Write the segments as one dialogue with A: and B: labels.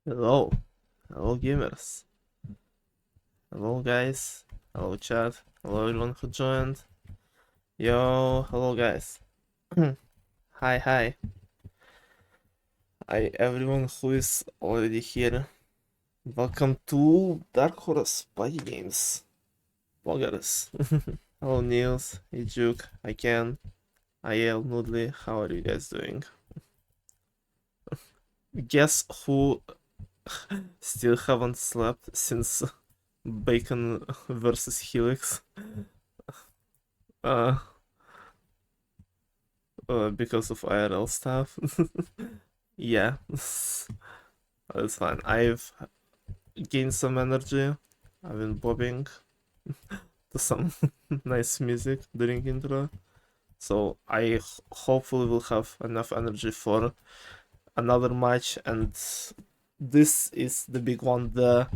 A: Hello, hello gamers, hello guys, hello chat, hello everyone who joined. Yo, hello guys. Hi. Hi everyone who is already here. Welcome to Dark Horse Party Games. Bloggers. Hello Niels, hey Juke, I Ken, hi oNudli, how are you guys doing? Guess who still haven't slept since Bacon versus Helix? Uh, because of IRL stuff. Yeah, that's fine. I've gained some energy. I've been bobbing to some nice music during intro. So I hopefully will have enough energy for another match, and this is the big one, the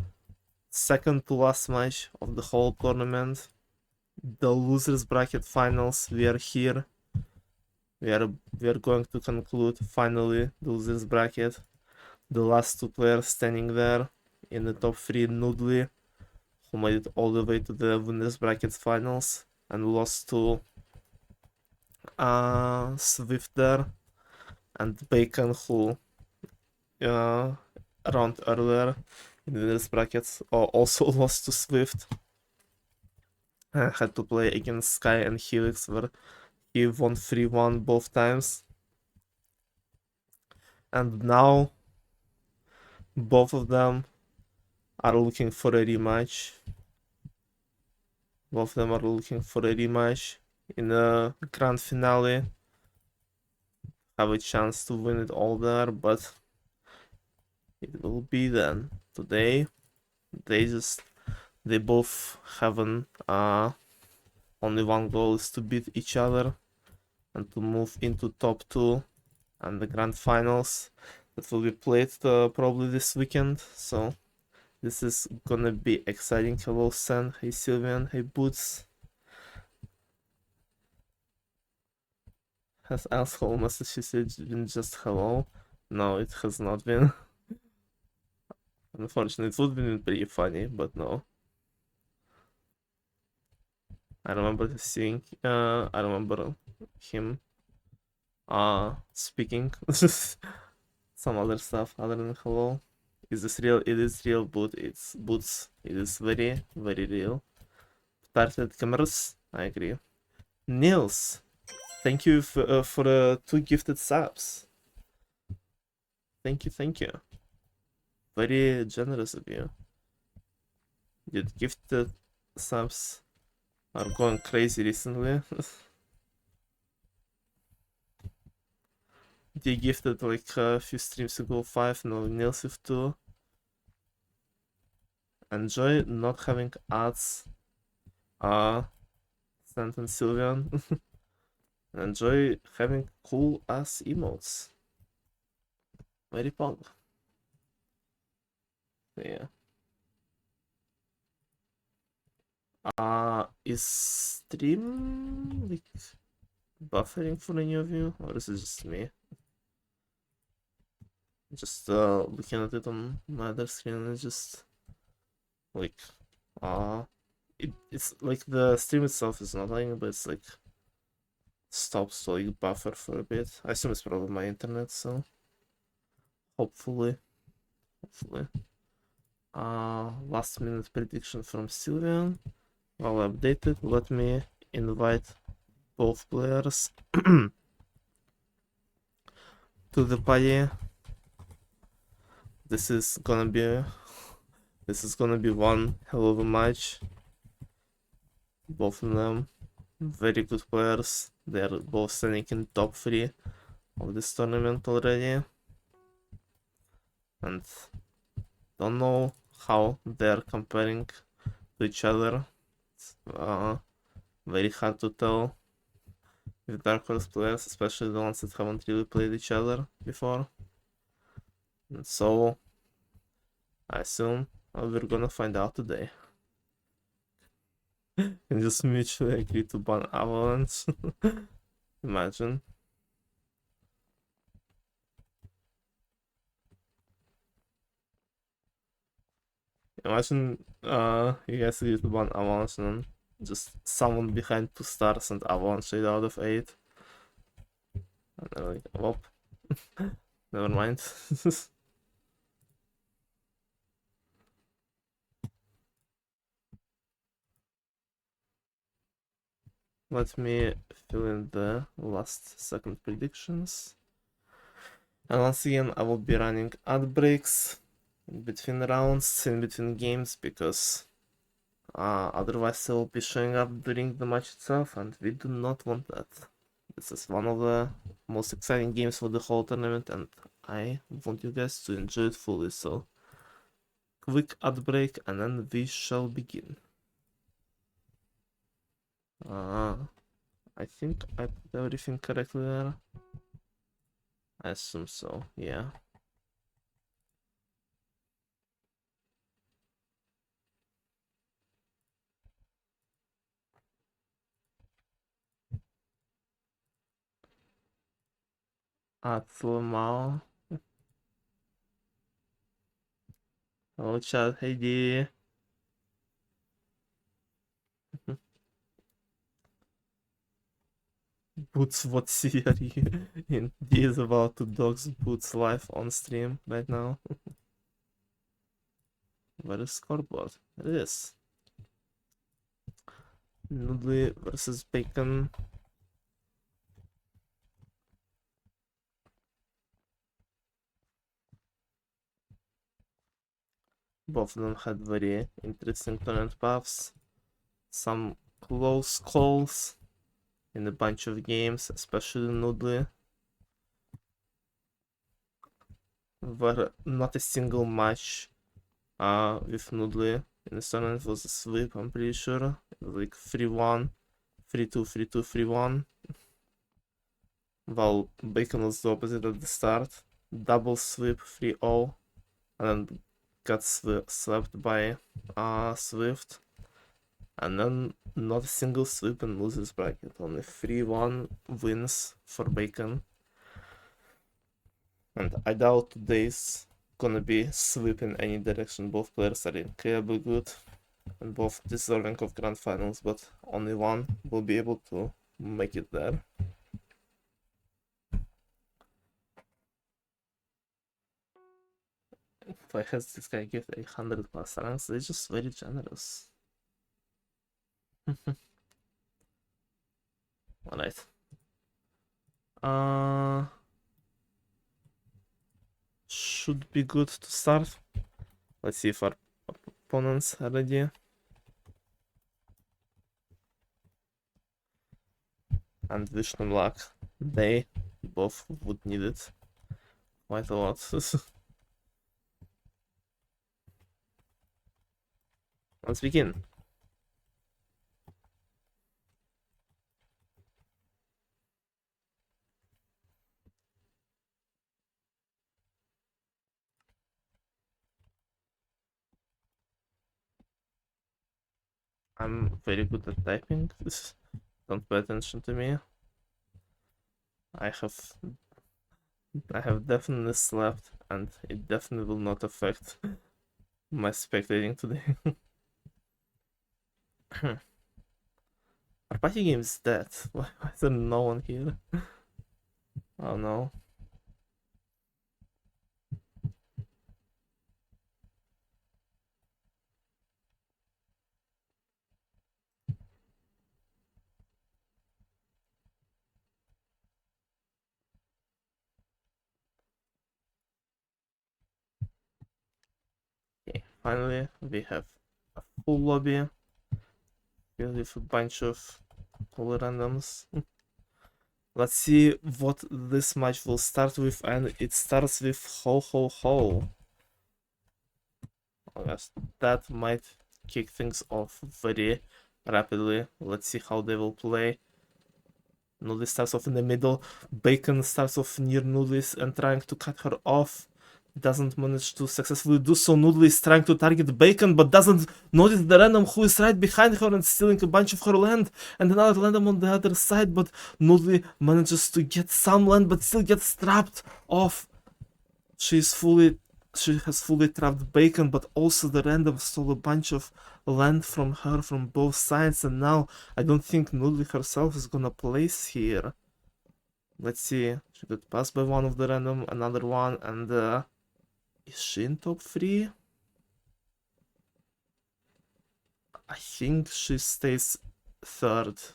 A: second to last match of the whole tournament. The losers bracket finals. We are here. We are going to conclude finally the losers bracket. The last two players standing there in the top three, oNudli, who made it all the way to the winners bracket finals and lost to Swift there, and Bacon, who round earlier in the winners brackets also lost to Swift. Had to play against Sky and Helix, where he won 3-1 both times. And now both of them are looking for a rematch. Both of them are looking for a rematch in the grand finale. Have a chance to win it all there, but it will be then. Today, they both have an only one goal is to beat each other and to move into top two and the grand finals that will be played probably this weekend. So this is gonna be exciting. Hello Sen, hey Sylvian, hey Boots. Has asshole message been just hello? No, it has not been. Unfortunately, it would have been pretty funny, but no. I remember him speaking some other stuff other than hello. Is this real? It is real, but it's boots. It is very, very real. Started cameras. I agree. Nils, thank you for 2 gifted subs. Thank you. Very generous of you. Dude, gifted subs are going crazy recently. They gifted like a few streams ago 5, no Nils with 2. Enjoy not having ads. Sent and Sylvian. Enjoy having cool ass emotes. Very pog. Yeah. Is stream like buffering for any of you, or is it just me? Just looking at it on my other screen, it's just like it's like the stream itself is not lagging, but it's like stops to like buffer for a bit. I assume it's probably my internet, so hopefully. Last minute prediction from Sylvian. Well updated. Let me invite both players to the party. This is gonna be one hell of a match. Both of them very good players. They are both standing in top 3 of this tournament already, and don't know how they're comparing to each other. It's very hard to tell with Dark Horse players, especially the ones that haven't really played each other before. And so I assume we're gonna find out today. And just mutually agree to ban Avalanche. Imagine. Imagine you guys use one avalanche and then just someone behind 2 stars and avalanche 8 out of 8. And they're like, well, never mind. Let me fill in the last second predictions. And once again, I will be running ad breaks in between rounds, in between games, because otherwise I will be showing up during the match itself, and we do not want that. This is one of the most exciting games for the whole tournament, and I want you guys to enjoy it fully, so quick ad break, and then we shall begin. I think I put everything correctly there. I assume so, yeah. Atlamao. Hello chat, hey D. Boots, what city are you in? D is about to dogs Boots live on stream right now. Where is scoreboard? It is. oNudli versus Bacon. Both of them had very interesting tournament paths. Some close calls in a bunch of games, especially oNudli. Where not a single match with oNudli in the tournament was a sweep, I'm pretty sure. It was like 3-1, 3-2, 3-2, 3-1. While Bacon was the opposite at the start. Double sweep, 3-0, and then got swept by Swift. And then not a single sweep in losers bracket, only 3-1 wins for Bacon. And I doubt today's gonna be sweep in any direction. Both players are incredibly good and both deserving of grand finals, but only one will be able to make it there. Why has this guy give 800 plus ranks? They're just very generous. Alright. Should be good to start. Let's see if our opponents are ready. And wish them luck. They both would need it quite a lot. Let's begin. I'm very good at typing. Don't pay attention to me. I have definitely slept, and it definitely will not affect my spectating today. Our party game is dead. Why is there no one here? Oh no. Okay, finally we have a full lobby filled with a bunch of cool randoms. Let's see what this match will start with, and it starts with ho ho ho. Oh yes, that might kick things off very rapidly. Let's see how they will play. oNudli starts off in the middle. Bacon starts off near oNudli and trying to cut her off. Doesn't manage to successfully do so. oNudli is trying to target Bacon, but doesn't notice the random who is right behind her and stealing a bunch of her land. And another random on the other side, but oNudli manages to get some land, but still gets trapped off. She's fully she has fully trapped Bacon, but also the random stole a bunch of land from her from both sides, and now I don't think oNudli herself is gonna place here. Let's see. She got passed by one of the random, another one, and is she in top 3? I think she stays 3rd.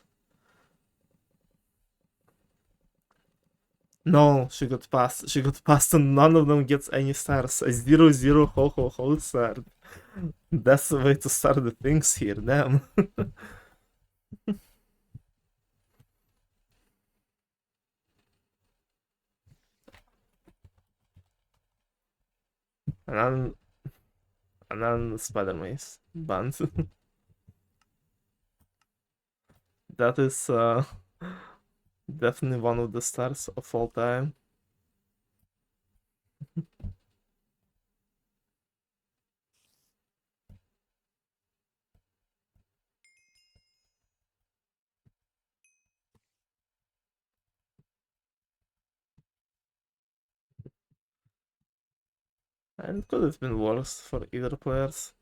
A: No, she got passed. She got passed and none of them gets any stars. A 0-0 ho ho ho start. That's the way to start the things here, damn. and then Spider Maze banned. That is definitely one of the stars of all time. And it could have been worse for either players.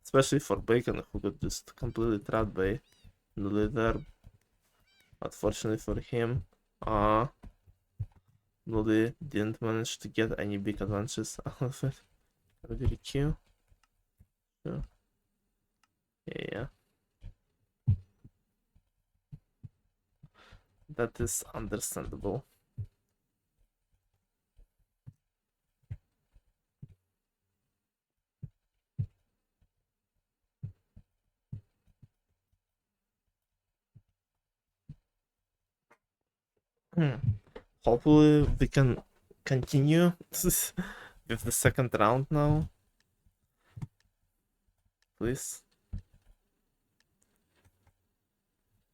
A: Especially for Bacon, who got just completely trapped by the leader. Unfortunately for him, Nudli didn't manage to get any big advantages out of it. Really cute. Sure. Yeah. That is understandable. Hopefully we can continue with the second round now. Please.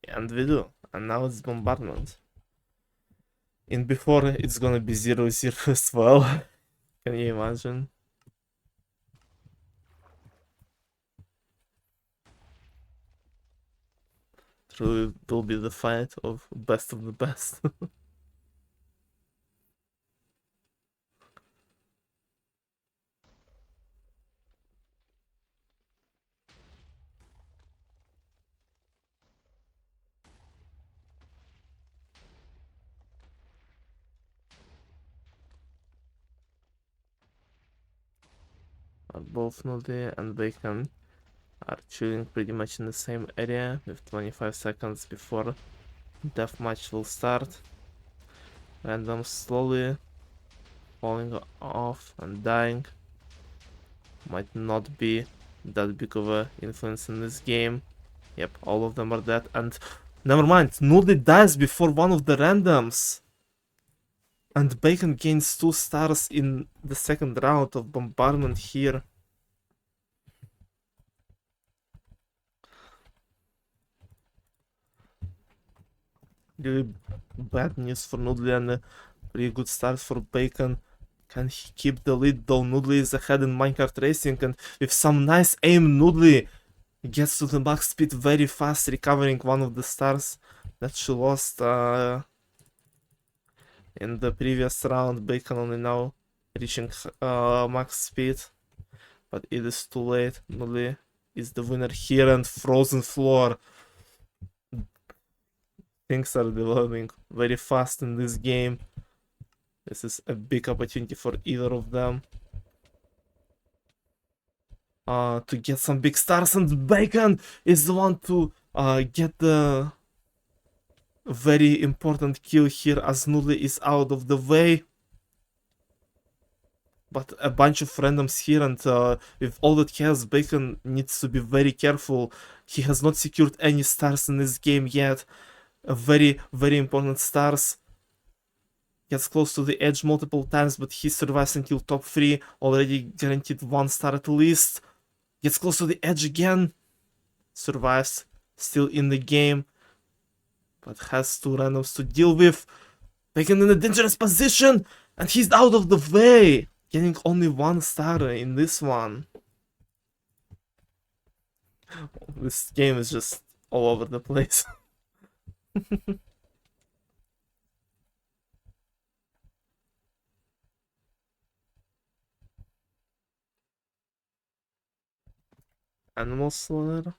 A: And we do. And now it's bombardment. And before it's gonna be 0-0 as well. Can you imagine? Truly will be the fight of best of the best. Both oNudli and Bacon are chilling pretty much in the same area with 25 seconds before deathmatch will start. Random slowly falling off and dying. Might not be that big of a influence in this game. Yep, all of them are dead. And never mind, oNudli dies before one of the randoms. And Bacon gains 2 stars in the second round of bombardment here. Really bad news for oNudli and a pretty good start for Bacon. Can he keep the lead though? oNudli is ahead in minecart racing, and with some nice aim, oNudli gets to the max speed very fast, recovering one of the stars that she lost in the previous round. Bacon only now reaching max speed, but it is too late. oNudli is the winner here, and frozen floor. Things are developing very fast in this game. This is a big opportunity for either of them to get some big stars, and Bacon is the one to get the very important kill here as oNudli is out of the way. But a bunch of randoms here, and with all that he has, Bacon needs to be very careful. He has not secured any stars in this game yet. Very, very important stars. Gets close to the edge multiple times, but he survives until top 3. Already guaranteed 1 star at least. Gets close to the edge again. Survives. Still in the game. But has 2 randoms to deal with. Bacon in a dangerous position. And he's out of the way. Getting only 1 star in this one. This game is just all over the place. animal slaughter.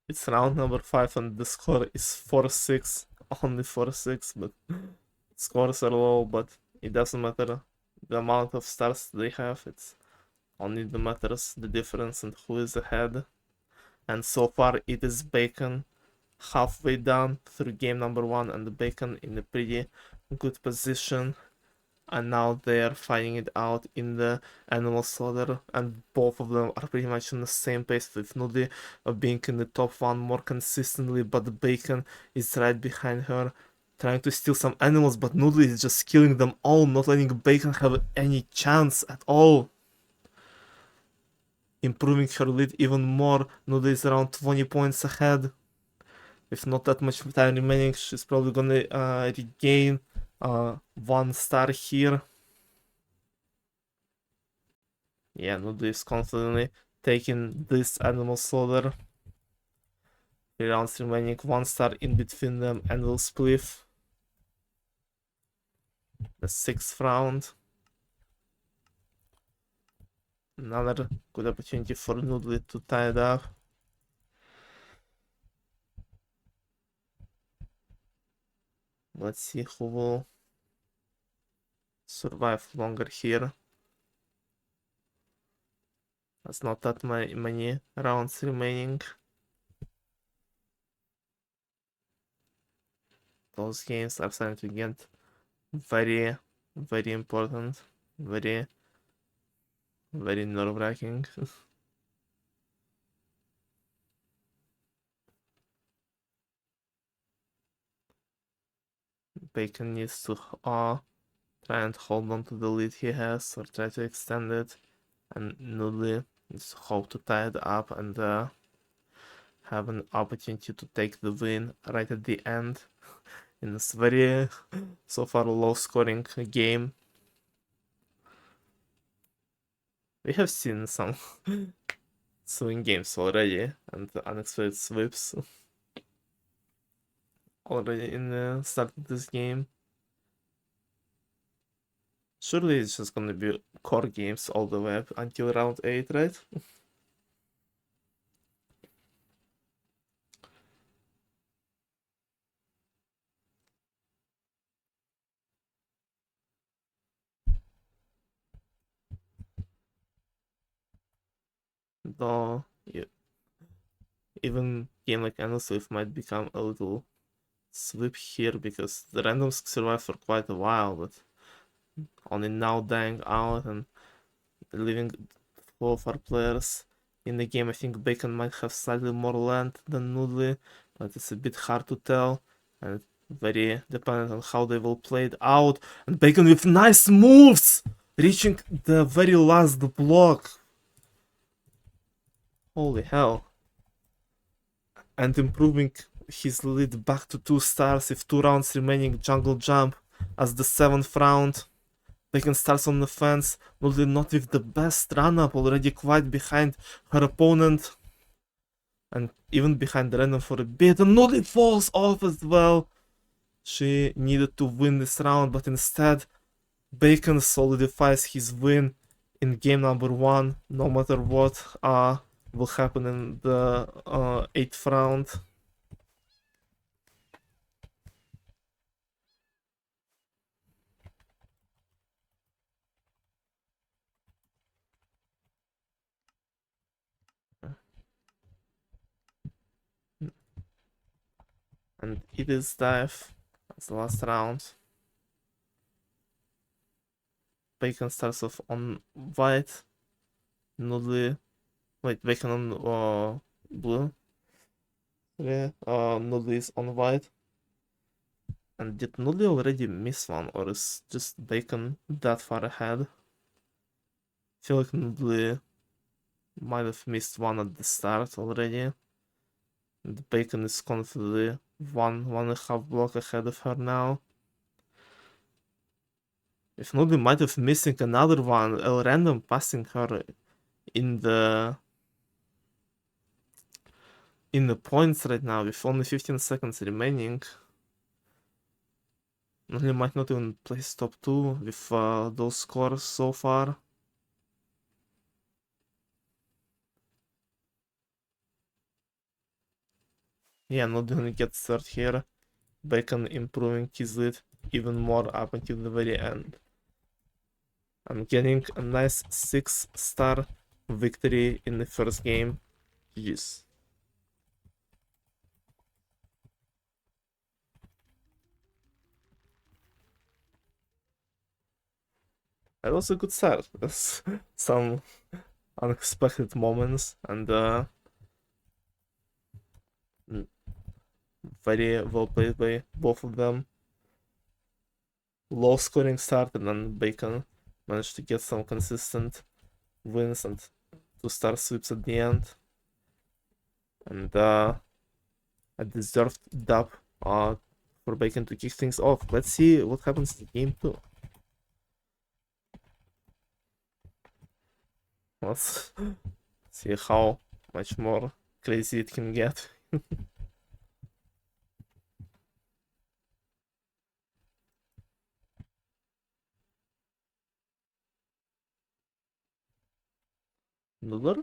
A: It's round number 5 and the score is 4-6. Only 4-6, but scores are low, but it doesn't matter the amount of stars they have. It's only the matters the difference and who is ahead. And so far it is Bacon halfway down through game number 1, and the Bacon in a pretty good position. And now they are fighting it out in the animal slaughter, and both of them are pretty much on the same pace, with oNudli being in the top 1 more consistently, but the Bacon is right behind her, trying to steal some animals, but oNudli is just killing them all, not letting Bacon have any chance at all. Improving her lead even more. oNudli is around 20 points ahead. With not that much time remaining, she's probably gonna regain 1 star here. Yeah, oNudli is confidently taking this animal slaughter. 3 rounds remaining, 1 star in between them, and will spliff. The 6th round. Another good opportunity for oNudli to tie it up. Let's see who will survive longer here. There's not that many rounds remaining. Those games are starting to get very, very important. Very, very nerve-wracking. Bacon needs to try and hold on to the lead he has, or try to extend it, and oNudli needs to hope to tie it up and have an opportunity to take the win right at the end in this very so far low scoring game. We have seen some swing games already and unexpected sweeps already in the start of this game. Surely it's just gonna be core games all the way up until round 8, right? Though even game like Endless Swift might become a little sweep here, because the randoms survive for quite a while, but only now dying out and leaving 4 of our players in the game. I think Bacon might have slightly more land than oNudli, but it's a bit hard to tell, and very dependent on how they will play it out. And Bacon with nice moves, reaching the very last block. Holy hell. And improving his lead back to 2 stars with 2 rounds remaining. Jungle Jump as the 7th round. Bacon starts on the fence, oNudli not with the best run-up, already quite behind her opponent. And even behind the random for a bit, and oNudli falls off as well. She needed to win this round, but instead Bacon solidifies his win in game number 1, no matter what will happen in the 8th round. And it is dive as the last round. Bacon starts off on white. oNudli, wait, Bacon on blue. Yeah, oNudli is on white. And did oNudli already miss one, or is just Bacon that far ahead? I feel like oNudli might have missed one at the start already. And Bacon is confidently 1.5 block ahead of her now. If oNudli might have missing another one, a random passing her in the in the points right now with only 15 seconds remaining. He might not even place top 2 with those scores so far. Yeah, not gonna get third here. Bacon improving his lead even more up until the very end. I'm getting a nice 6-star victory in the first game. Yes. That was a good start. There's some unexpected moments and very well played by both of them. Low scoring start, and then Bacon managed to get some consistent wins and 2-star sweeps at the end. And a deserved dub for Bacon to kick things off. Let's see what happens in game 2. Let's see how much more crazy it can get. Noodler?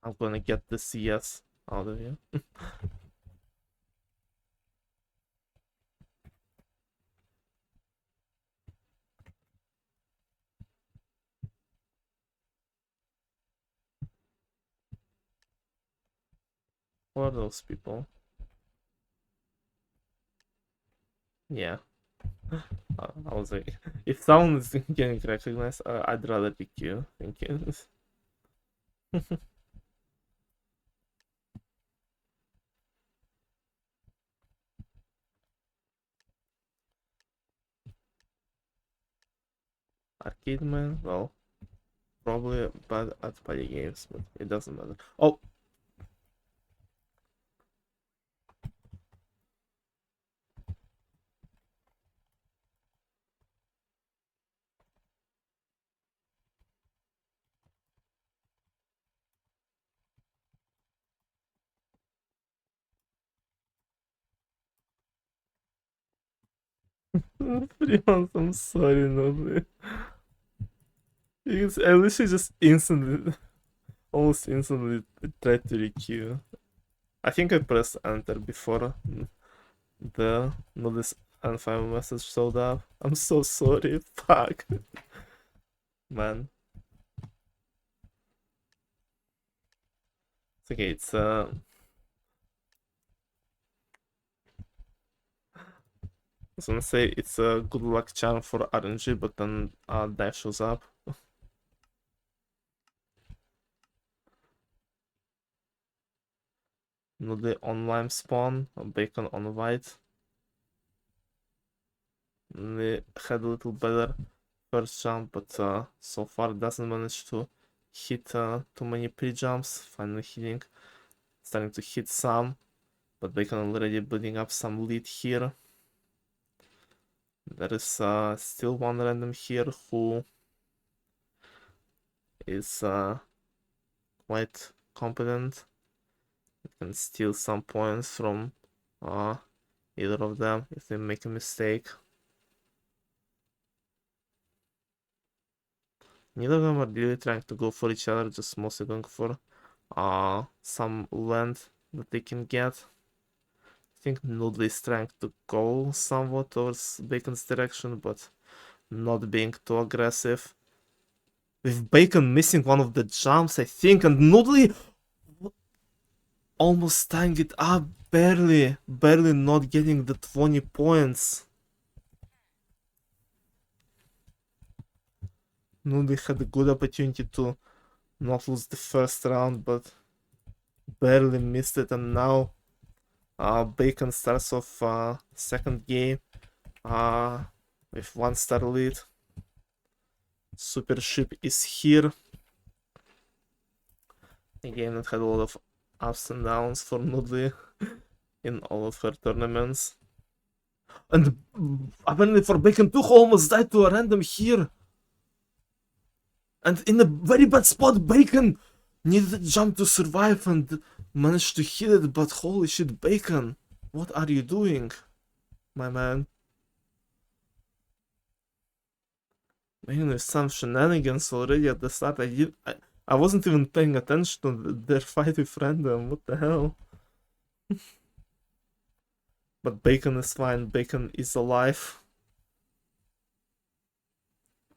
A: I'm gonna get the CS out of here. What are those people? Yeah. I was like, if someone is getting recognized, I'd rather pick you. Thank you. Arcade man? Well, probably bad at party games, but it doesn't matter. Oh! Freelance, I'm sorry, no. I literally just instantly, almost instantly tried to requeue. I think I pressed enter before the notice and final message showed up. I'm so sorry, fuck. Man. It's okay, it's I was gonna say it's a good luck charm for RNG, but then dive shows up. Nudli on lime spawn, bacon on white. They had a little better first jump, but so far doesn't manage to hit too many pre-jumps. Finally hitting, starting to hit some, but bacon already building up some lead here. There is still one random here who is quite competent. You can steal some points from either of them if they make a mistake. Neither of them are really trying to go for each other, just mostly going for some land that they can get. I think Noodle is trying to go somewhat towards Bacon's direction, but not being too aggressive. With Bacon missing one of the jumps, I think, and Noodle almost tying it up, barely not getting the 20 points. Noodle had a good opportunity to not lose the first round, but barely missed it, and now Bacon starts off second game with 1-star lead. Super Ship is here. A game that had a lot of ups and downs for Nudli in all of her tournaments. And apparently for Bacon too, who almost died to a random here. And in a very bad spot, Bacon needed a jump to survive and managed to hit it, but holy shit, Bacon, what are you doing, my man? Man, there's some shenanigans already at the start. I wasn't even paying attention to their fight with random. What the hell? But Bacon is fine. Bacon is alive.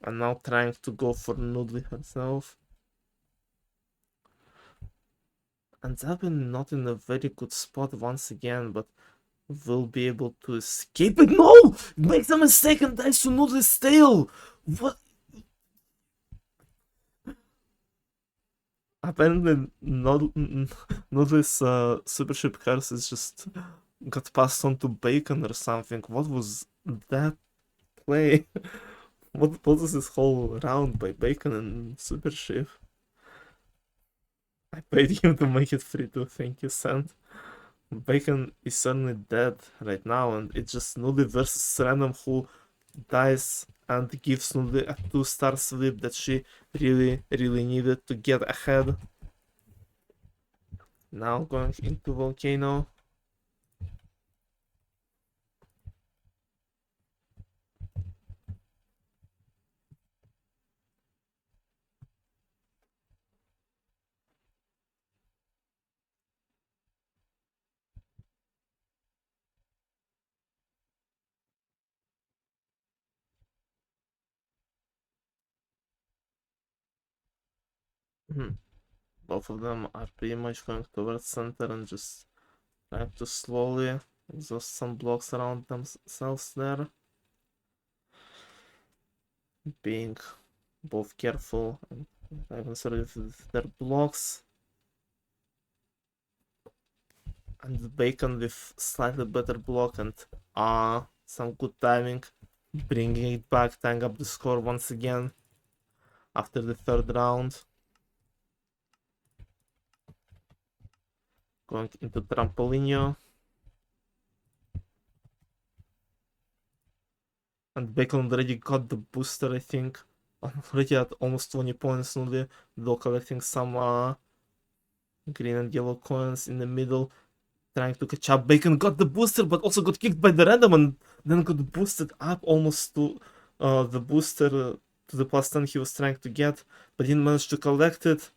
A: And now trying to go for oNudli herself. And Zabin not in a very good spot once again, but will be able to escape it. No! Makes a mistake and dies to oNudli's tail! What? Apparently, oNudli's super ship curse is just got passed on to Bacon or something. What was that play? What was this whole round by Bacon and super ship? I paid him to make it free too. Thank you, Sand. Bacon is certainly dead right now, and it's just oNudli versus random who dies and gives oNudli a 2-star sweep that she really needed to get ahead. Now going into Volcano. Both of them are pretty much going towards center and just trying to slowly exhaust some blocks around themselves there. Being both careful and conservative with their blocks. And Bacon with slightly better block and some good timing, bringing it back, tying up the score once again after the third round. Going into Trampolinho. And Bacon already got the booster, I think. Already at almost 20 points only, though collecting some green and yellow coins in the middle, trying to catch up. Bacon got the booster, but also got kicked by the random and then got boosted up almost to the booster to the plus 10 he was trying to get, but didn't manage to collect it.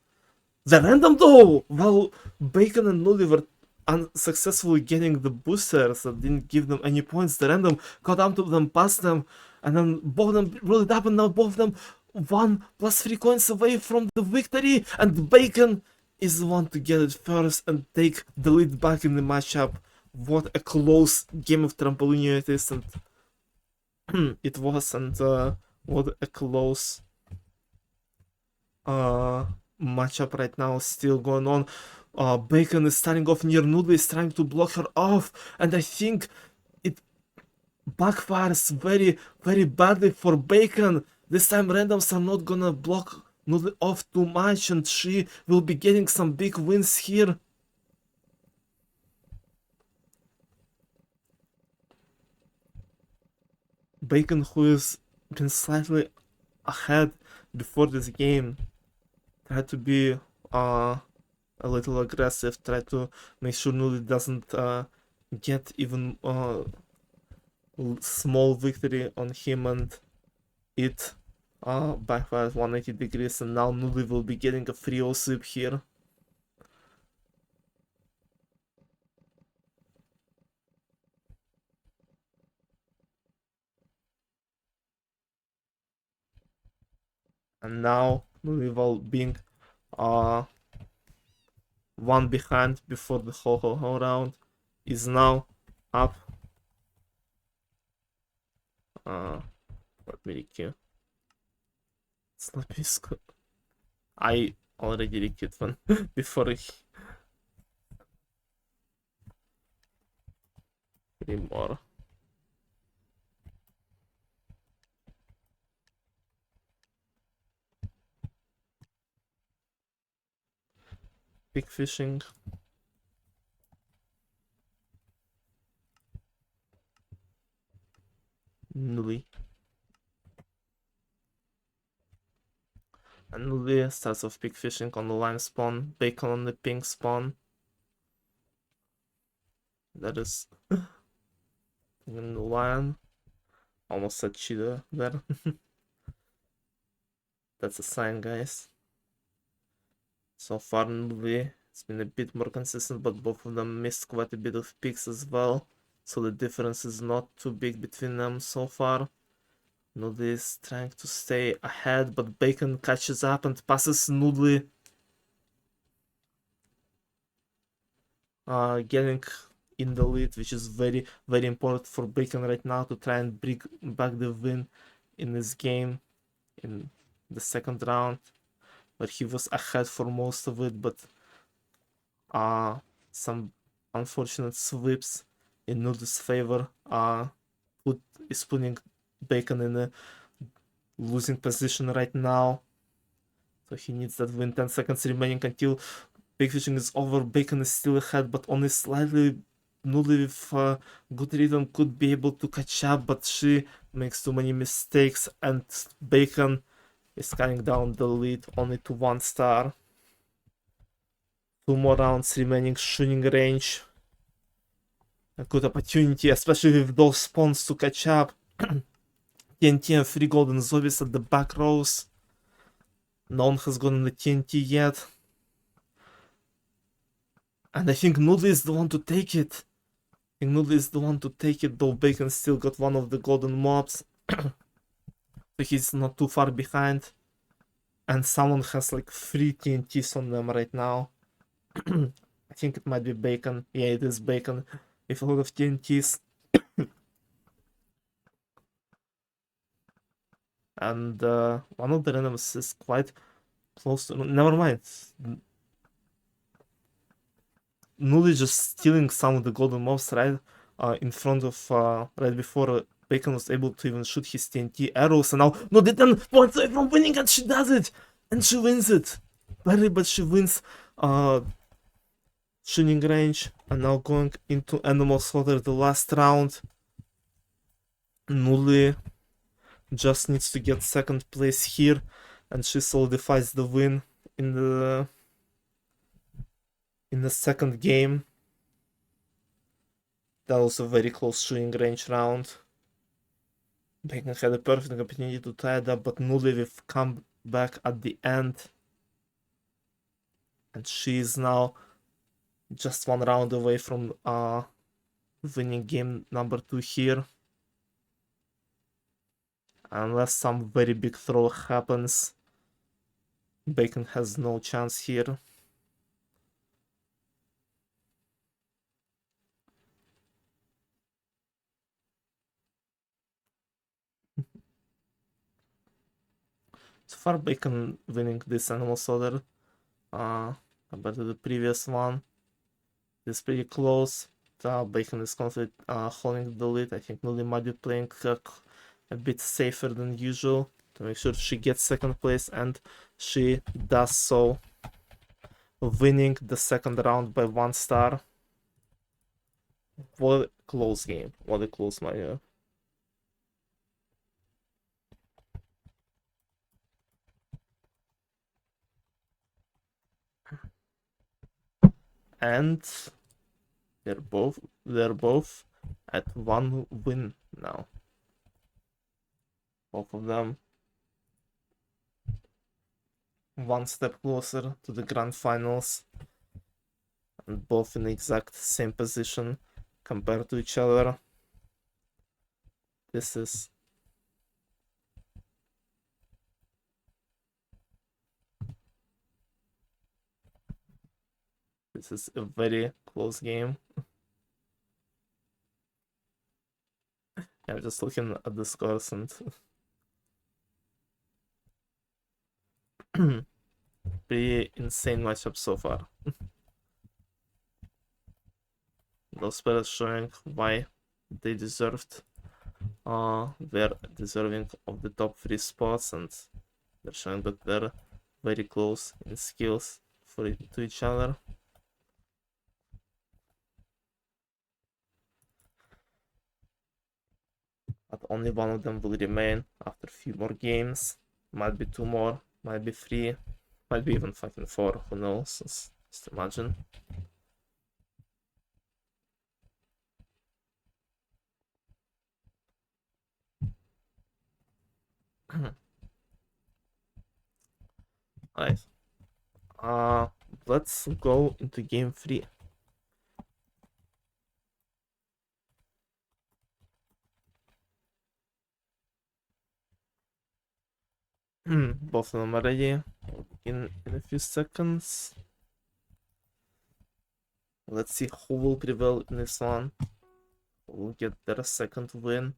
A: The random though! While Bacon and oNudli were unsuccessfully getting the boosters that didn't give them any points, the random got up to them, past them, and then both of them rolled it up, and now both of them 1+3 coins away from the victory, and Bacon is the one to get it first and take the lead back in the matchup. What a close game of Trampolinho it is, and it was, and what a close matchup right now still going on. Bacon is starting off near oNudli, is trying to block her off, and I think it backfires very badly for Bacon. This time randoms are not gonna block oNudli off too much, and she will be getting some big wins here. Bacon, who has been slightly ahead before this game, tried to be a little aggressive, try to make sure oNudli doesn't get even small victory on him, and it backfires 180 degrees, and now oNudli will be getting a free O sweep here. And now oNudli will being one behind before the whole round is now up. Let me requeue. Slappy score. I already requeued one before he... 3 more. Big fishing. oNudli starts off pig fishing on the lime spawn, Bacon on the pink spawn. That is in the lion. Almost said cheetah there. That's a sign, guys. So far, oNudli it's been a bit more consistent, but both of them missed quite a bit of picks as well. So the difference is not too big between them so far. oNudli is trying to stay ahead, but Bacon catches up and passes oNudli. Getting in the lead, which is very, very important for Bacon right now to try and bring back the win in this game in the second round, where he was ahead for most of it, but some unfortunate sweeps in oNudli's favor is putting Bacon in a losing position right now. So he needs that win. 10 seconds remaining until pig fishing is over. Bacon is still ahead, but only slightly. oNudli with good rhythm could be able to catch up, but she makes too many mistakes, and Bacon is cutting down the lead only to 1 star. 2 more rounds remaining, shooting range. A good opportunity, especially with those spawns to catch up. TNT and 3 golden zombies at the back rows. No one has gotten the TNT yet. And I think oNudli is the one to take it. Though Bacon still got one of the golden mobs. So he's not too far behind. And someone has like 3 TNTs on them right now. I think it might be Bacon. Yeah, it is Bacon with a lot of TNTs. And one of the randoms is quite close to. Never mind. oNudli just stealing some of the golden mobs right in front of right before Bacon was able to even shoot his TNT arrows, and now no, they 10 points away from winning, and she does it, and she wins it. Barely, but she wins shooting range, and now going into animal slaughter the last round. oNudli just needs to get second place here, and she solidifies the win in the second game. That was a very close shooting range round. Bacon had a perfect opportunity to tie it up, but oNudli will come back at the end. And she is now just 1 round away from winning game number 2 here. Unless some very big throw happens, Bacon has no chance here. So far, Bacon winning this animal slaughter compared to the previous one. It's pretty close. Bacon is confident holding the lead. I think oNudli might be playing a bit safer than usual to make sure she gets second place, and she does so, winning the second round by 1 star. What a close game. What a close match. And they're both at 1 win now. Both of them 1 step closer to the grand finals, and both in the exact same position compared to each other. This is a very close game. I'm just looking at the scores, and pretty insane matchup so far. Those players showing why they deserved. They're deserving of the top 3 spots, and they're showing that they're very close in skills to each other. But only one of them will remain after a few more games. Might be 2 more. Might be 3, might be even fucking 4, who knows? Just imagine. Alright. Let's go into game 3. Both of them are ready in a few seconds. Let's see who will prevail in this one. Who will get their second win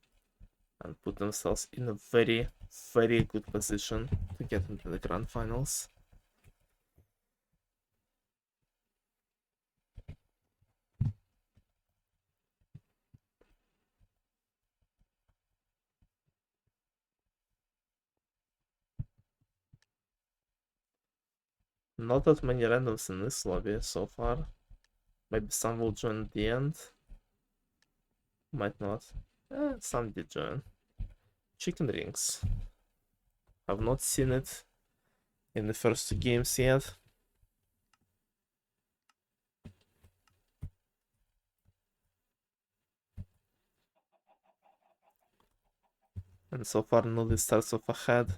A: and put themselves in a very, very good position to get into the grand finals. Not that many randoms in this lobby so far. Maybe some will join at the end. Might not. Some did join. Chicken rings. I've not seen it in the first 2 games yet. And so far oNudli starts off ahead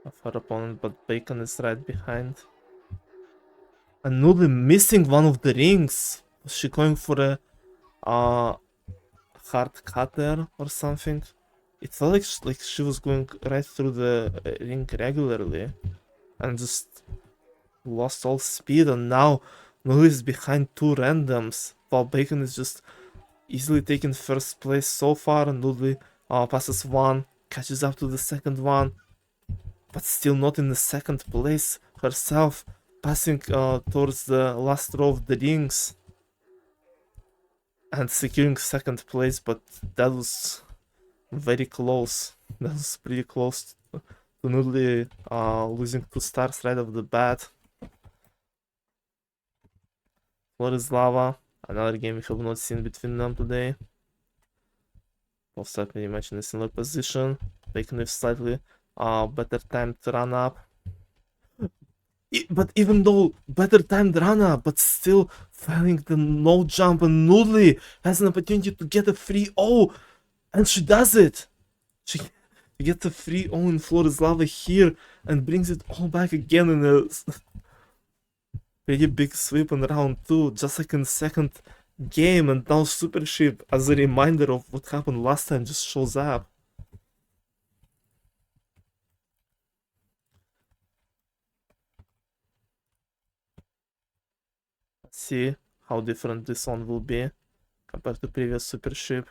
A: of her opponent, but Bacon is right behind. And oNudli missing one of the rings. Was she going for a hard cutter or something? It felt like she was going right through the ring regularly and just lost all speed, and now oNudli is behind 2 randoms while Bacon is just easily taking first place so far, and oNudli passes 1, catches up to the second one, but still not in the second place herself, passing towards the last row of the rings and securing second place, but that was very close. That was pretty close to oNudli losing 2 stars right off the bat. Floor is lava. Another game we have not seen between them today. Both start pretty much in a similar position. Bacon with slightly better timed run up. But even though better timed run up, but still failing the no jump, and oNudli has an opportunity to get a 3-0, and she does it. She gets a 3-0 in Floor is Lava here and brings it all back again in a pretty big sweep in round 2, just like in the second game, and now Super Ship, as a reminder of what happened last time, just shows up. Let's see how different this one will be compared to previous Super Ship.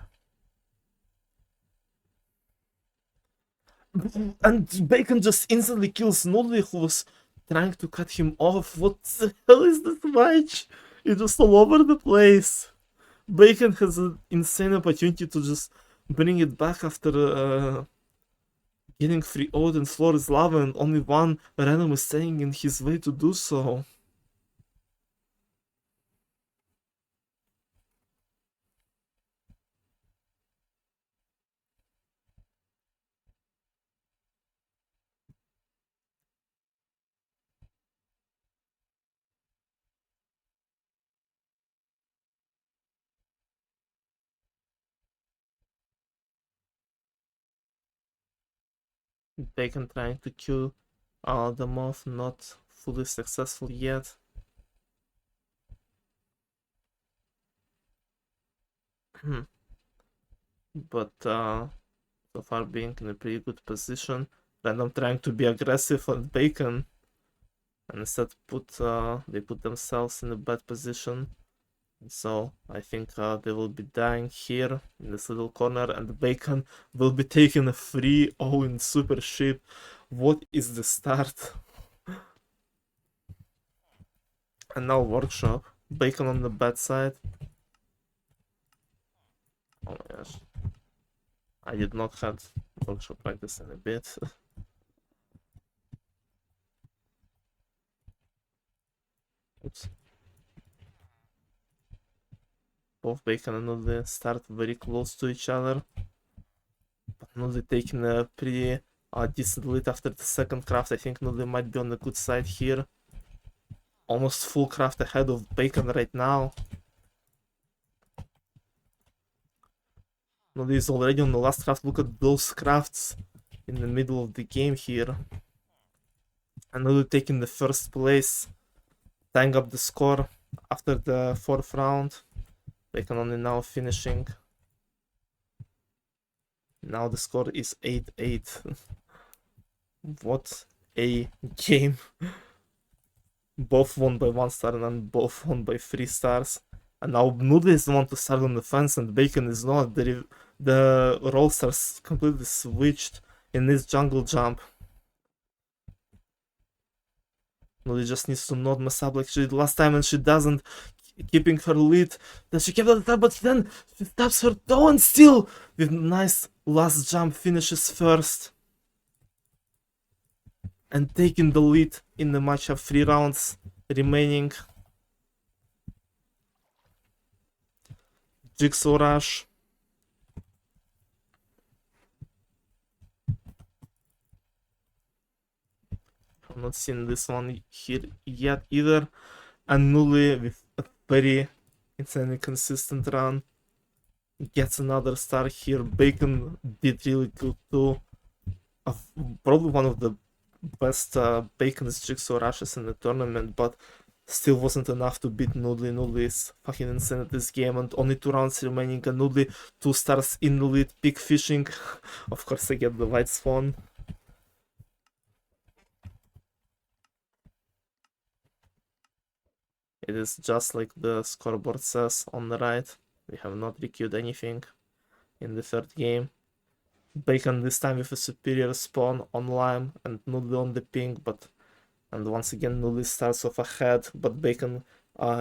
A: And Bacon just instantly kills oNudli, who was trying to cut him off. What the hell is this match? It's just all over the place. Bacon has an insane opportunity to just bring it back after getting 3-0'd in Floor is Lava, and only one random is staying in his way to do so. Bacon trying to kill the moth, not fully successful yet. But so far being in a pretty good position. Random trying to be aggressive on Bacon, and instead they put themselves in a bad position. So I think they will be dying here in this little corner, and Bacon will be taking a 3-0 in Super Ship. What is the start? And now Workshop. Bacon on the bad side. Oh my gosh. I did not have Workshop practice in a bit. Oops. Both Bacon and oNudli start very close to each other. But oNudli taking a pretty decent lead after the second craft. I think oNudli might be on the good side here. Almost full craft ahead of Bacon right now. oNudli is already on the last craft. Look at those crafts in the middle of the game here. And oNudli taking the first place, tying up the score after the fourth round. Bacon only now finishing. Now the score is 8-8. What a game. Both won by 1 star and both won by 3 stars. And now oNudli is the one to start on the fence and Bacon is not. The roles are completely switched in this jungle jump. oNudli just needs to not mess up like she did last time, and she doesn't, keeping her lead. Then she kept at the top, but then she stabs her toe and still, with nice last jump, finishes first. And taking the lead in the match of 3 rounds remaining. Jigsaw Rush. I'm not seeing this one here yet either. And oNudli with a very insanely consistent run gets another star here. Bacon did really good too. Probably one of the best Bacon's Jigsaw Rushes in the tournament, but still wasn't enough to beat oNudli. oNudli is fucking insane at this game, and only 2 rounds remaining, and oNudli 2 stars in the lead. Pig fishing. Of course I get the white spawn. It is just like the scoreboard says on the right. We have not requeued anything in the third game. Bacon this time with a superior spawn on lime and oNudli on the pink, and once again oNudli starts off ahead, but Bacon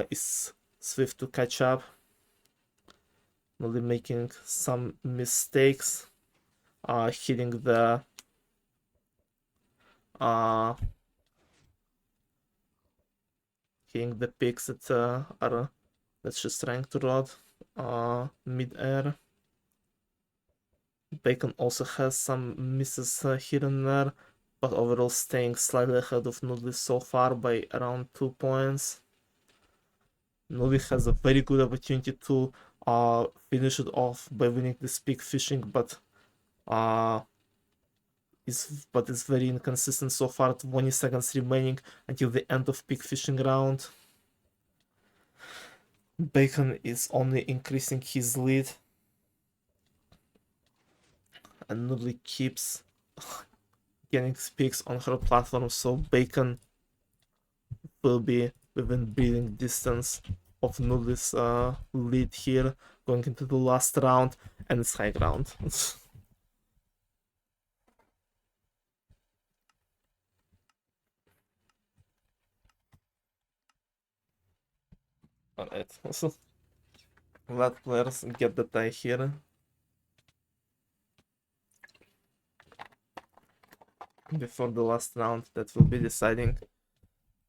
A: is swift to catch up. oNudli making some mistakes, hitting the pigs that she's trying to rod mid-air. Bacon also has some misses here and there, but overall staying slightly ahead of oNudli so far by around 2 points. oNudli has a very good opportunity to finish it off by winning this pig fishing, but is very inconsistent so far. 20 seconds remaining until the end of pig fishing round. Bacon is only increasing his lead, and oNudli keeps getting pigs on her platform, so Bacon will be within breathing distance of oNudli's lead here, going into the last round, and it's high ground. Alright, so let players get the tie here. Before the last round that will be deciding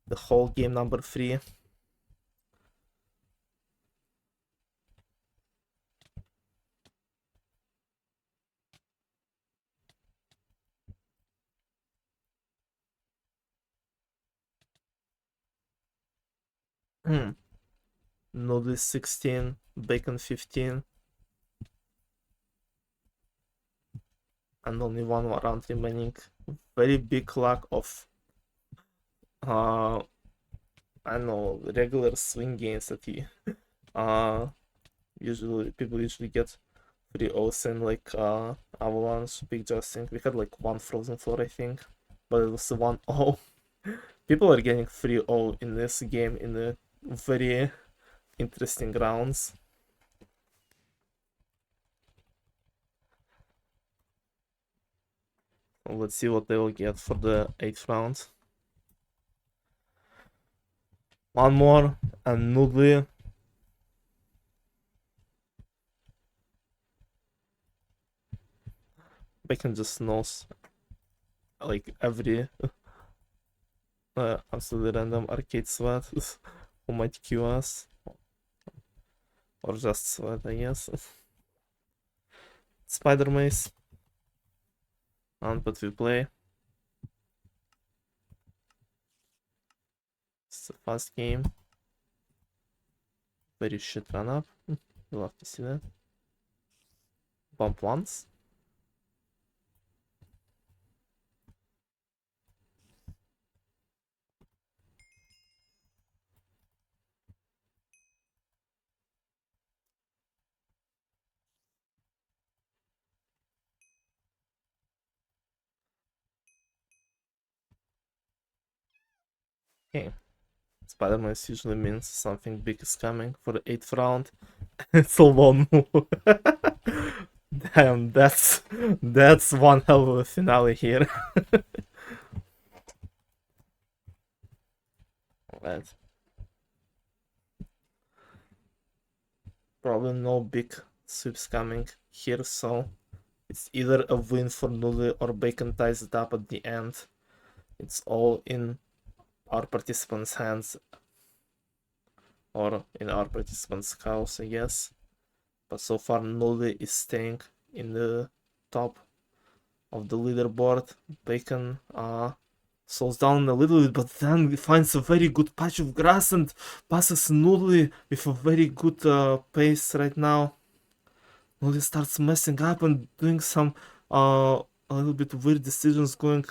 A: the whole game number 3. oNudli 16, Bacon 15. And only 1 more round remaining. Very big lack of I don't know, regular swing games that people usually get 3-0s in, like Avalanche, Big Justin. We had like 1 frozen floor, I think, but it was 1-0. People are getting 3-0 in this game in the very interesting rounds. Let's see what they will get for the 8th round. 1 more, and oNudli. Bacon just knows like every absolutely random arcade sweat who might queue us, or just sweat, I guess. Spider Maze. round, but we play. It's a fast game. Very shit run up. You love to see that. Bump once. Okay. Spider-Man usually means something big is coming for the 8th round. It's a one move. Damn, that's one hell of a finale here. Alright. Probably no big sweeps coming here, so it's either a win for oNudli or Bacon ties it up at the end. It's all in our participants' hands, or in our participants' house, I guess. But so far, oNudli is staying in the top of the leaderboard. Bacon slows down a little bit, but then he finds a very good patch of grass and passes oNudli with a very good pace right now. oNudli starts messing up and doing some a little bit weird decisions, going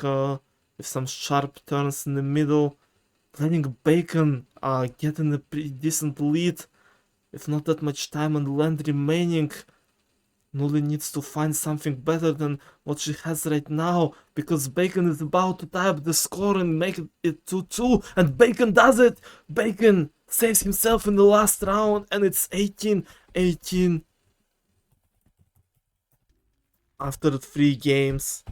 A: with some sharp turns in the middle, letting Bacon get in a pretty decent lead with not that much time and land remaining. oNudli needs to find something better than what she has right now, because Bacon is about to tie up the score and make it 2-2, and Bacon does it! Bacon saves himself in the last round, and it's 18-18 after 3 games.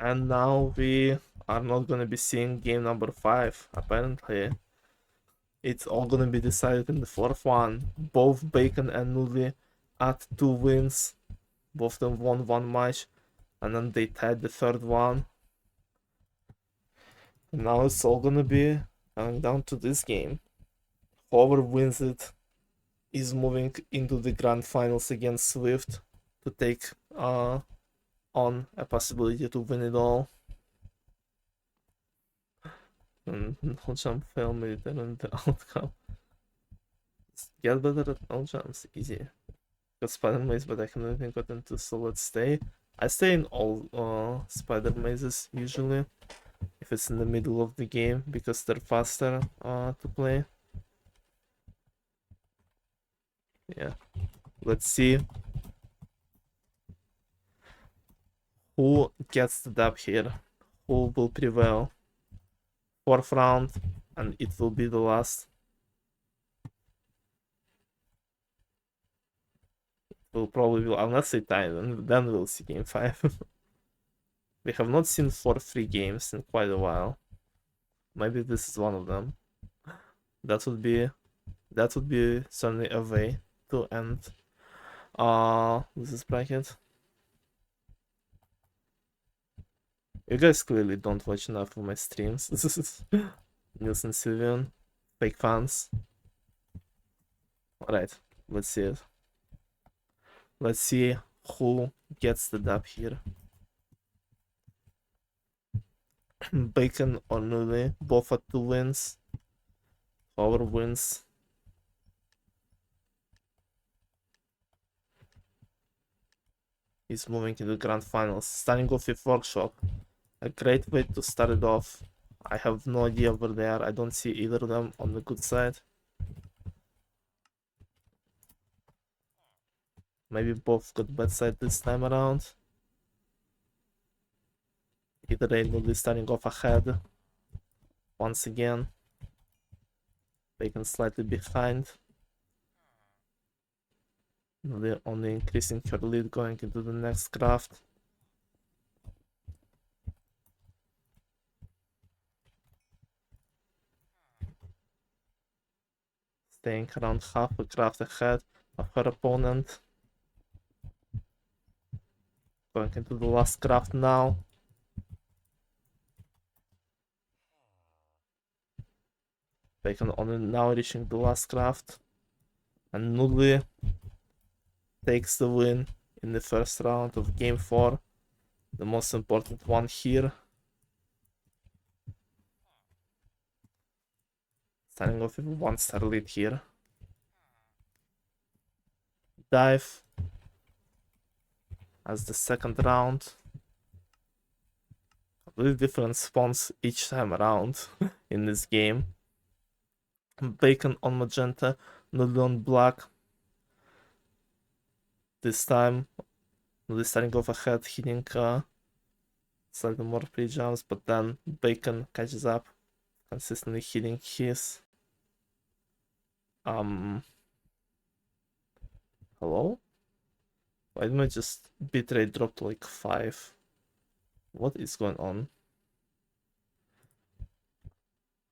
A: And now we are not gonna be seeing game number 5, apparently. It's all gonna be decided in the 4th one. Both Bacon and oNudli at 2 wins. Both of them won 1 match, and then they tied the 3rd one. And now it's all gonna be coming down to this game. Whoever wins it is moving into the grand finals against Swift to take on a possibility to win it all. And no jump fail made it in the outcome. Get better at no jumps, easy. Got spider maze, but I haven't even gotten to, so let's stay. I stay in all spider mazes usually if it's in the middle of the game, because they're faster to play. Yeah, let's see who gets the dub here, who will prevail. 4th round, and it will be the last. We'll probably, unless they tie, then we'll see game 5. We have not seen 4-3 games in quite a while. Maybe this is one of them. That would be certainly a way to end this bracket. You guys clearly don't watch enough of my streams. This is Nielsen Sylvian, fake fans. Alright, let's see it. Let's see who gets the dub here. Bacon or oNudli, both at 2 wins. Whoever wins is moving to the grand finals. Starting off with Workshop. A great way to start it off. I have no idea where they are. I don't see either of them on the good side. Maybe both got bad side this time around. Either way, oNudli starting off ahead. Once again. Bacon slightly behind. oNudli only increasing her lead going into the next craft. Staying around half a craft ahead of her opponent. Going into the last craft now. Bacon only now reaching the last craft. And oNudli takes the win in the first round of game 4. The most important one here. Starting off with a 1-star lead here. Dive as the second round. Completely different spawns each time around in this game. Bacon on magenta, oNudli on black. This time, oNudli starting off ahead, hitting slightly more pre-jumps, but then Bacon catches up, consistently hitting his. Hello? Why did my just bitrate drop to like 5? What is going on?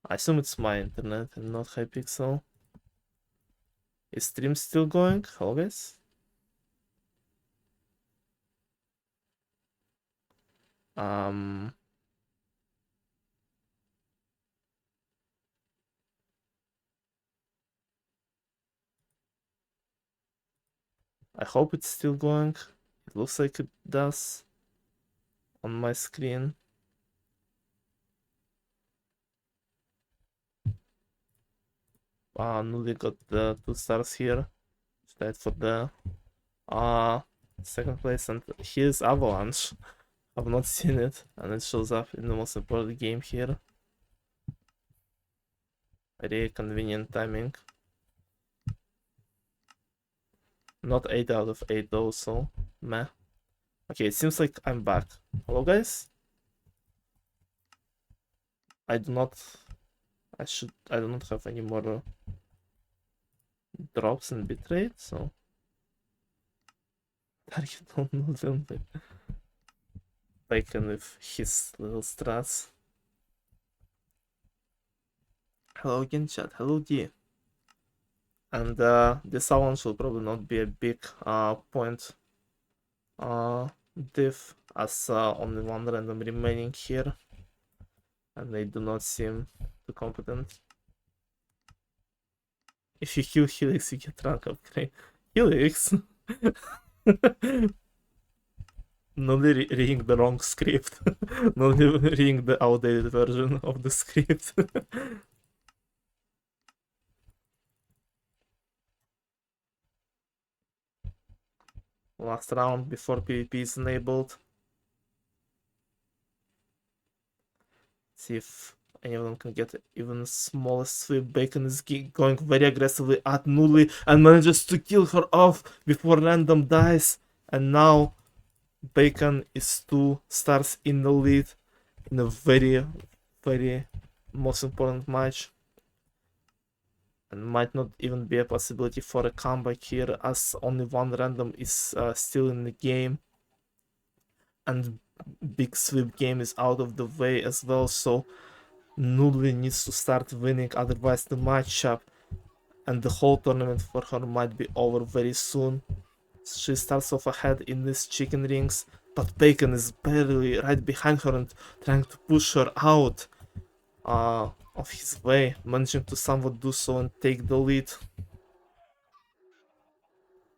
A: I assume it's my internet and not Hypixel. Is stream still going? Hello guys? I hope it's still going. It looks like it does on my screen. oNudli got the 2 stars here. Died for the second place, and here's Avalanche. I've not seen it, and it shows up in the most important game here. Very convenient timing. Not 8 out of 8 though, so meh. Okay, it seems like I'm back. Hello guys? I do not have any more drops in bitrate, so target on oNudli. Bacon with his little strats. Hello again chat, hello D. And this avalanche will probably not be a big point diff, as only 1 random remaining here, and they do not seem too competent. If you kill Helix, you get rank upgrade. Helix? Not reading the wrong script. Not reading the outdated version of the script. Last round before PvP is enabled. See if any of them can get even smallest sweep. Bacon is going very aggressively at oNudli and manages to kill her off before random dies. And now Bacon is 2 stars in the lead in a very, very most important match. And might not even be a possibility for a comeback here, as only 1 random is still in the game. And big sweep game is out of the way as well, so oNudli needs to start winning, otherwise the matchup and the whole tournament for her might be over very soon. She starts off ahead in these chicken rings, but Bacon is barely right behind her and trying to push her out of his way, managing to somewhat do so and take the lead.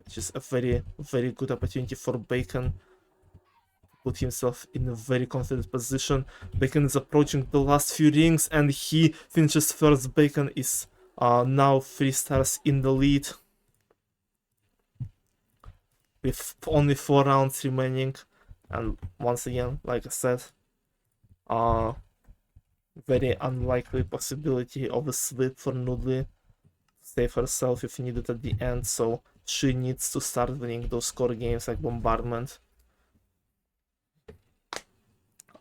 A: Which is a very, very good opportunity for Bacon to put himself in a very confident position. Bacon is approaching the last few rings and he finishes first. Bacon is now 3 stars in the lead, with only 4 rounds remaining. And once again, like I said, very unlikely possibility of a sweep for oNudli to save herself if needed at the end, so she needs to start winning those core games like Bombardment.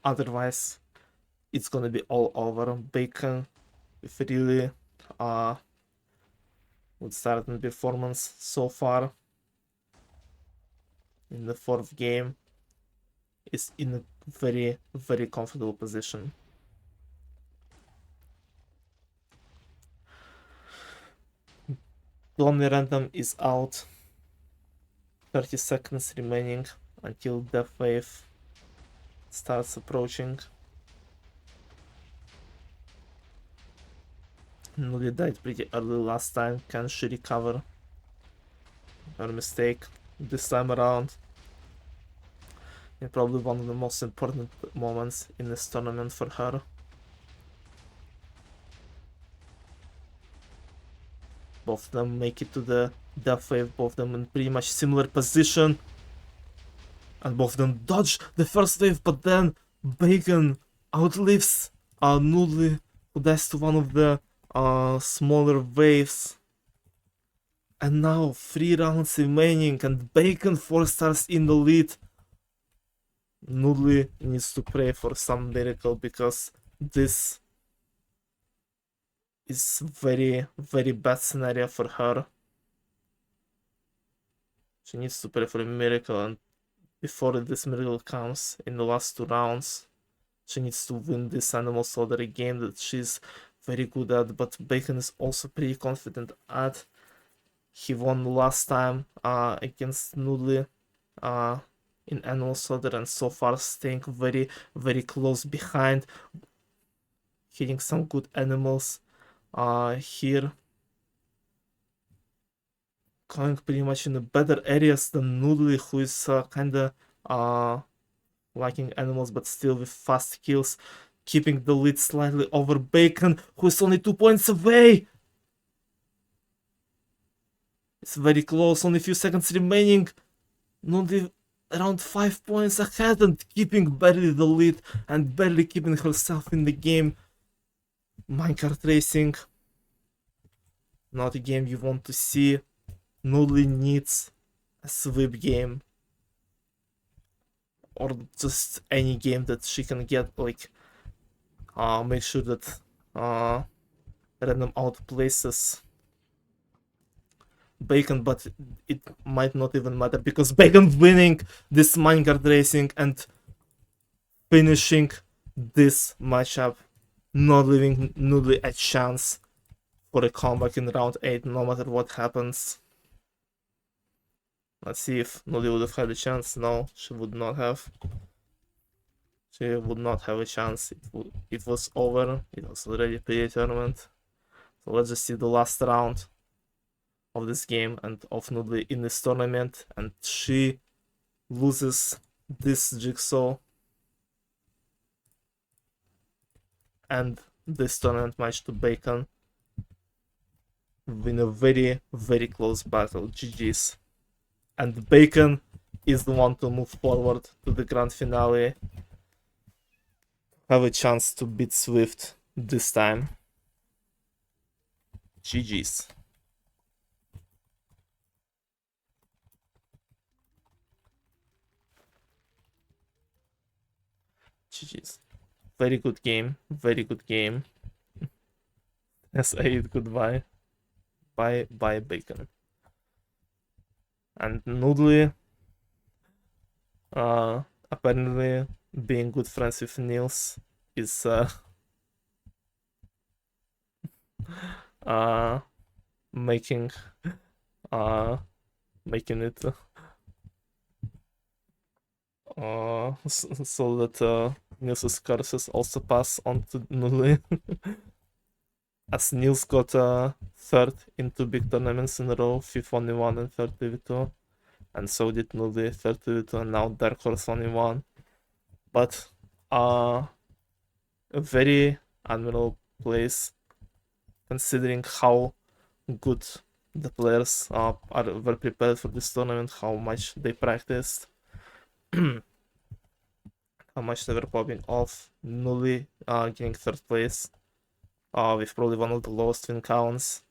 A: Otherwise, it's gonna be all over. Bacon with really good start in performance so far in the 4th game is in a very, very comfortable position. The only random is out. 30 seconds remaining until Death Wave starts approaching. Nudli died pretty early last time. Can she recover her mistake this time around? And probably one of the most important moments in this tournament for her. Both of them make it to the death wave, both of them in pretty much similar position. And both of them dodge the first wave, but then Bacon outlives oNudli, who dies to one of the smaller waves. And now 3 rounds remaining, and Bacon 4 stars in the lead. Nudli needs to pray for some miracle, because this is very, very bad scenario for her. She needs to pray for a miracle, and before this miracle comes in the last 2 rounds, she needs to win this Animal Soldier game that she's very good at, but Bacon is also pretty confident at. He won last time against Nudli in Animal Soldier, and so far staying very, very close behind, hitting some good animals here. Going pretty much in the better areas than Nudli, who is kinda lacking animals, but still with fast kills, keeping the lead slightly over Bacon, who is only 2 points away. It's very close, only a few seconds remaining. Nudli around 5 points ahead and keeping barely the lead and barely keeping herself in the game. Minecart racing, not a game you want to see. Nudli needs a sweep game, or just any game that she can get, like make sure that random outplaces Bacon, but it might not even matter, because Bacon winning this minecart racing and finishing this matchup, not leaving Nudli a chance for a comeback in round 8, no matter what happens. Let's see if Nudli would have had a chance. No, she would not have. She would not have a chance. It was over. It was already pre-tournament. So let's just see the last round of this game and of Nudli in this tournament, and she loses this jigsaw and this tournament match to Bacon in a very, very close battle. GG's. And Bacon is the one to move forward to the grand finale, have a chance to beat Swift this time. GG's. GG's. Very good game. Very good game. As I eat goodbye. Bye Bacon. And Nudli, apparently being good friends with Niels is making it so that Niels's curses also pass on to Nudli. As Niels got third in 2 big tournaments in a row, fifth only one and third TV2, and so did Nudli, third TV2, and now Dark Horse only one. But a very admirable place, considering how good the players were prepared for this tournament, how much they practiced, how much they were popping off. Nudli getting third place with probably one of the lowest win counts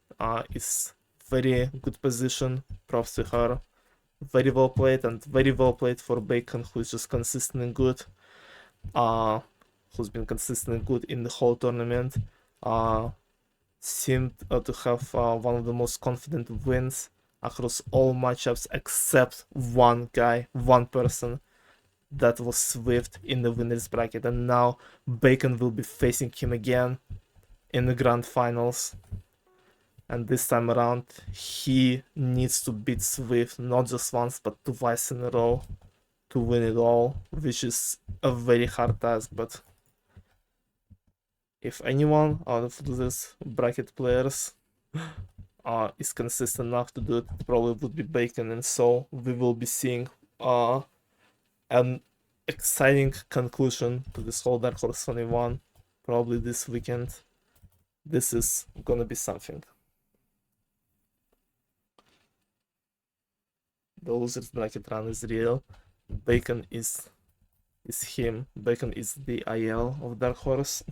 A: is very good position. Props to her. Very well played, and very well played for Bacon, who's just consistent and good. Who's been consistent and good in the whole tournament. Seemed to have one of the most confident wins across all matchups except one guy, one person. That was Swift in the winners bracket, and now Bacon will be facing him again in the grand finals. And this time around, he needs to beat Swift not just once but twice in a row to win it all, which is a very hard task, but If anyone out of these bracket players is consistent enough to do it, it probably would be Bacon, and so we will be seeing an exciting conclusion to this whole Dark Horse 21 probably this weekend. This is gonna be something. The losers bracket run is real. Bacon is him. Bacon is the IL of Dark Horse.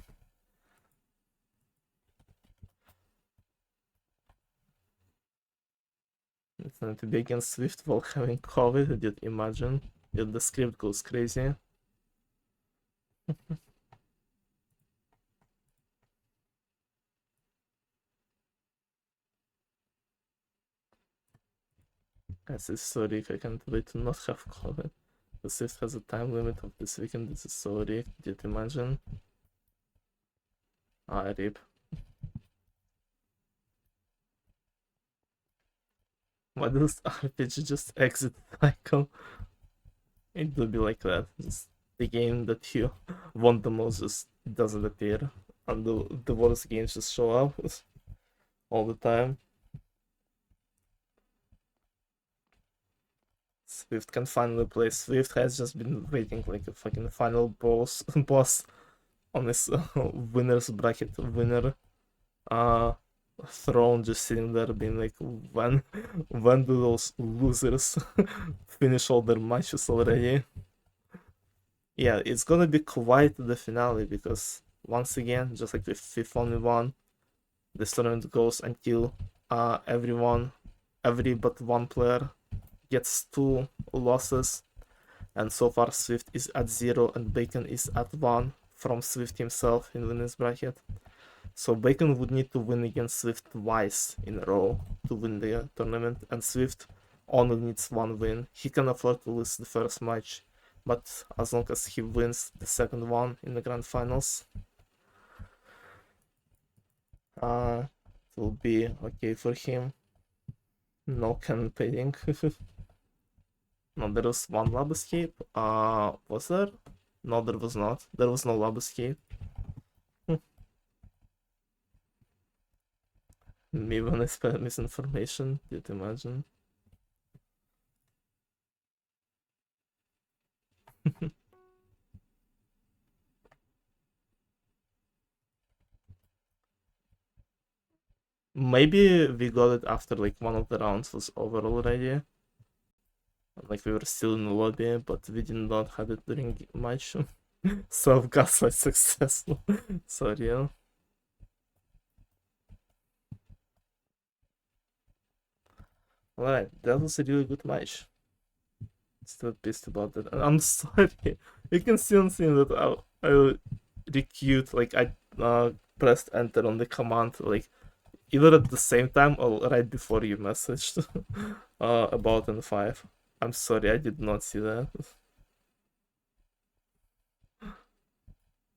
A: It's going to be against Swift while having COVID. Did you imagine? If the script goes crazy. Guys, it's so rigged. I can't wait to not have COVID. The Swift has a time limit of this weekend. This is so rigged. Did you imagine? Ah, rip. Why does RPG just exit cycle? It will be like that. Just the game that you want the most just doesn't appear. And the worst games just show up all the time. Swift can finally play. Swift has just been waiting like a fucking final boss on this winners bracket winner throne, just sitting there being like, when do those losers finish all their matches already? Yeah, it's gonna be quite the finale because once again, just like with fifth only one, this tournament goes until every but one player gets 2 losses, and so far Swift is at 0 and Bacon is at 1 from Swift himself in winners bracket. So Bacon would need to win against Swift twice in a row to win the tournament, and Swift only needs 1 win. He can afford to lose the first match, but as long as he wins the second one in the grand finals, it will be okay for him. No cannon painting. No, there was 1 lab escape. Was there? No, there was not. There was no lab escape. Maybe when I spread misinformation, did you imagine? Maybe we got it after like one of the rounds was over already. Like we were still in the lobby, but we did not have it during match. Self-gaslight successful. So real. Alright, that was a really good match. Still pissed about that. And I'm sorry. You can still see that I requeued, like I pressed enter on the command, like either at the same time or right before you messaged about N5. I'm sorry, I did not see that.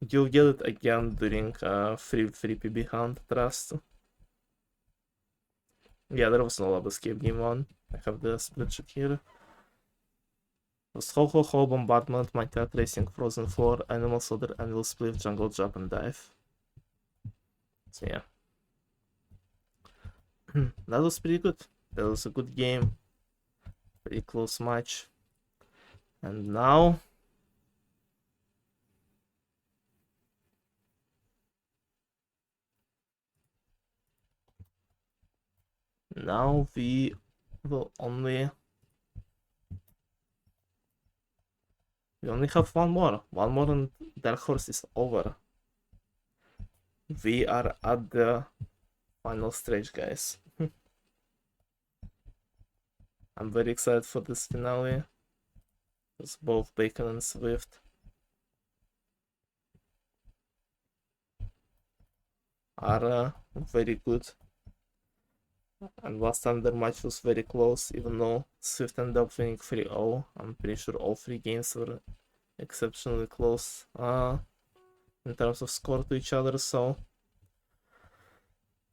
A: You'll get it again during free PB hunt, trust. Yeah, there was no lab escape game 1. I have the split check here. It was Ho Bombardment, My Cat Racing, Frozen Floor, Animal Soldier, Anvil Split, Jungle Jump, and Dive. So yeah. That was pretty good. That was a good game. Pretty close match. And now we will only have one more. One more and Dark Horse is over. We are at the final stage, guys. I'm very excited for this finale. It's both Bacon and Swift are very good. And last time their match was very close, even though Swift ended up winning 3-0. I'm pretty sure all 3 games were exceptionally close in terms of score to each other, so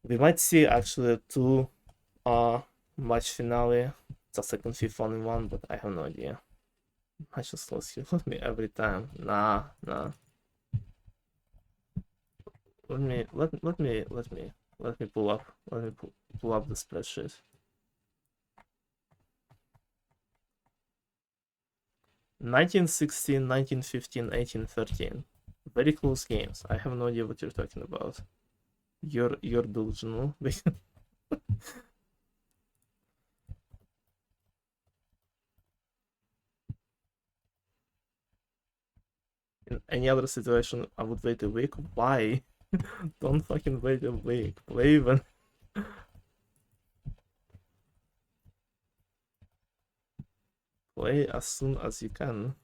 A: we might see actually a 2 match finale. It's a second fifth only one, but I have no idea. Match is close here with me every time. Nah. let me pull up the spreadsheet. (1916, 1915, 1813). Very close games. I have no idea what you're talking about. You're delusional. In any other situation, I would wait a week. Why? Don't fucking wait a week. Play even. Play as soon as you can.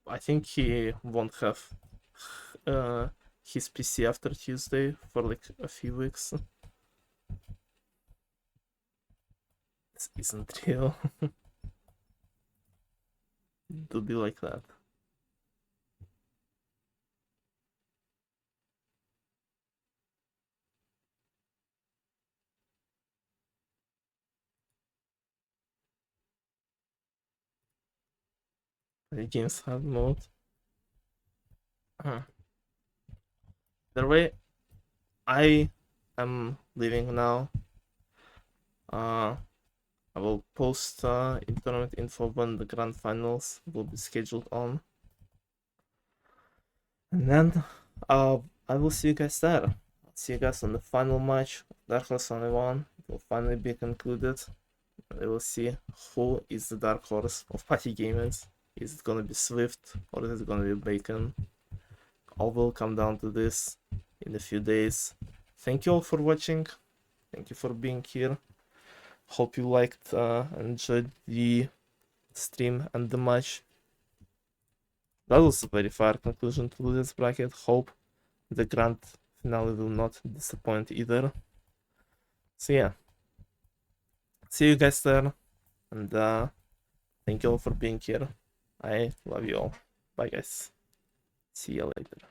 A: I think he won't have his PC after Tuesday for like a few weeks. This isn't real. Do be like that. The games have mode. The way I am leaving now, I will post tournament info when the grand finals will be scheduled on. And then I will see you guys there. I'll see you guys on the final match. Dark Horse only one. It will finally be concluded. We will see who is the dark horse of party gamers. Is it gonna be Swift or is it gonna be Bacon? All will come down to this in a few days. Thank you all for watching. Thank you for being here. Hope you liked and enjoyed the stream and the match. That was a very fair conclusion to this bracket. Hope the grand finale will not disappoint either. So yeah, see you guys there, and thank you all for being here. I love you all. Bye guys. See you later.